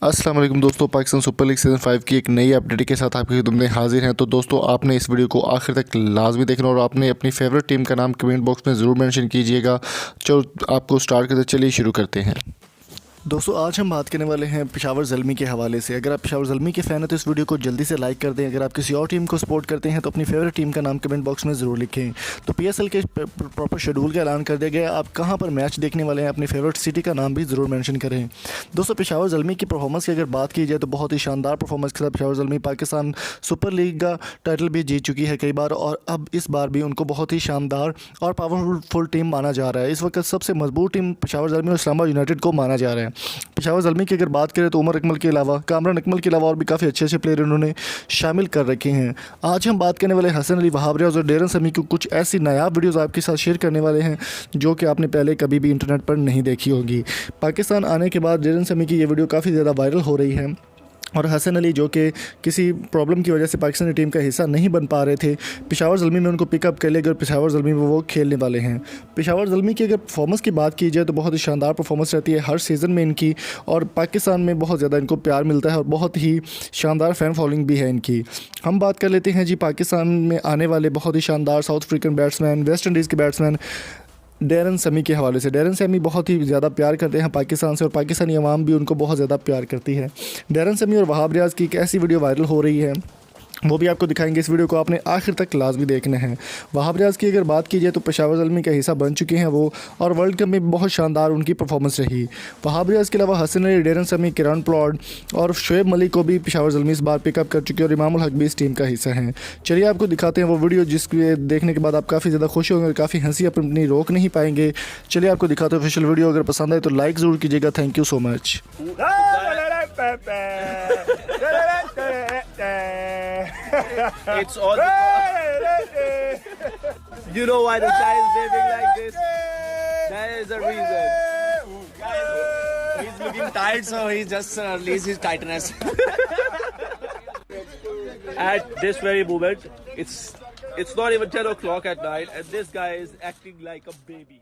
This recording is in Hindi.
अस्सलाम वालेकुम दोस्तों, पाकिस्तान सुपर लीग सीज़न 5 की एक नई अपडेट के साथ आपकी खिदमत में हाजिर हैं। तो दोस्तों, आपने इस वीडियो को आखिर तक लाजमी देखना और आपने अपनी फेवरेट टीम का नाम कमेंट बॉक्स में ज़रूर मेंशन कीजिएगा। चलो आपको स्टार्ट करते चलिए शुरू करते हैं। दोस्तों, आज हम बात करने वाले हैं पेशावर ज़ल्मी के हवाले से। अगर आप पेशावर ज़ल्मी के फ़ैन हैं तो इस वीडियो को जल्दी से लाइक कर दें। अगर आप किसी और टीम को सपोर्ट करते हैं तो अपनी फेवरेट टीम का नाम कमेंट बॉक्स में ज़रूर लिखें। तो PSL के प्रॉपर शेड्यूल का ऐलान कर दिया गया है। आप कहां पर मैच देखने वाले हैं, अपनी फेवरेट सिटी का नाम भी ज़रूर मेंशन करें। दोस्तों, पेशावर ज़ल्मी की परफॉर्मेंस की अगर बात की जाए तो बहुत ही शानदार परफॉर्मेंस के साथ पेशावर ज़ल्मी पाकिस्तान सुपर लीग का टाइटल भी जीत चुकी है कई बार, और अब इस बार भी उनको बहुत ही शानदार और पावरफुल टीम माना जा रहा है। इस वक्त सबसे मजबूत टीम पेशावर ज़ल्मी और इस्लामाबाद यूनाइटेड को माना जा रहा है। पेशावर ज़ल्मी की अगर बात करें तो उमर अकमल के अलावा, कामरान अकमल के अलावा और भी काफ़ी अच्छे प्लेयर उन्होंने शामिल कर रखे हैं। आज हम बात करने वाले हसन अली, वहाब रियाज और डेरन समी की कुछ ऐसी नायाब वीडियोस आपके साथ शेयर करने वाले हैं जो कि आपने पहले कभी भी इंटरनेट पर नहीं देखी होगी। पाकिस्तान आने के बाद डेरन समी की ये वीडियो काफ़ी ज़्यादा वायरल हो रही है, और हसन अली जो कि किसी प्रॉब्लम की वजह से पाकिस्तानी टीम का हिस्सा नहीं बन पा रहे थे, पेशावर ज़ल्मी में उनको पिकअप कर लिया और पेशावर ज़ल्मी में वो खेलने वाले हैं। पेशावर ज़ल्मी की अगर परफॉर्मेंस की बात की जाए तो बहुत ही शानदार परफॉर्मेंस रहती है हर सीज़न में इनकी, और पाकिस्तान में बहुत ज़्यादा इनको प्यार मिलता है और बहुत ही शानदार फ़ैन फॉलोइंग भी है इनकी। हम बात कर लेते हैं जी पाकिस्तान में आने वाले बहुत ही शानदार south African batsman, West Indies के बैट्समैन डेरन समी के हवाले से। डेरन समी बहुत ही ज़्यादा प्यार करते हैं पाकिस्तान से, और पाकिस्तानी अवाम भी उनको बहुत ज़्यादा प्यार करती है। डेरन समी और वहाब रियाज की एक ऐसी वीडियो वायरल हो रही है, वो भी आपको दिखाएंगे। इस वीडियो को आपने आखिर तक लाजमी देखना है। वहाब रियाज की अगर बात की जाए तो पेशावर ज़ल्मी का हिस्सा बन चुके हैं वो, और वर्ल्ड कप में बहुत शानदार उनकी परफॉर्मेंस रही। वहाब रियाज के अलावा हसन अली, डेरन समी, किरण प्लॉड और शोएब मलिक को भी पेशावर ज़ल्मी इस बार पिकअप कर चुके हैं, और इमामुल हक भी इस टीम का हिस्सा हैं। चलिए आपको दिखाते हैं वो वीडियो, जिसके देखने के बाद आप काफ़ी ज़्यादा खुश होंगे और काफ़ी हंसी अपनी रोक नहीं पाएंगे। चलिए आपको दिखाते हैं ऑफिशियल वीडियो। अगर पसंद आए तो लाइक ज़रूर कीजिएगा। Thank you so much. It's all you know why the guy is behaving like this? There is a reason. He's looking tired, so he just released his tightness. At this very moment, it's not even 10 o'clock at night, and this guy is acting like a baby.